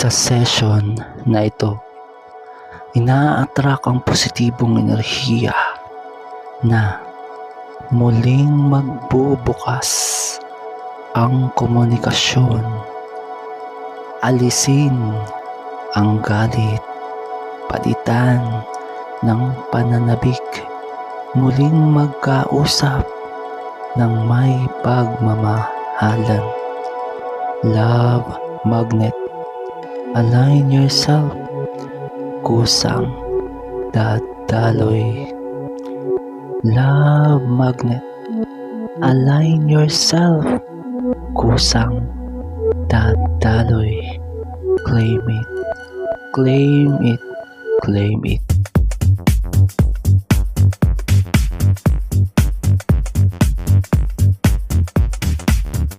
Sa session na ito, ina-attract ang positibong enerhiya na muling magbubukas ang komunikasyon, alisin ang galit, palitan ng pananabik, muling magkausap ng may pagmamahalan. Love Magnet, align yourself, kusang dadaloy. Love Magnet, align yourself, kusang dadaloy. Claim it, claim it, claim it.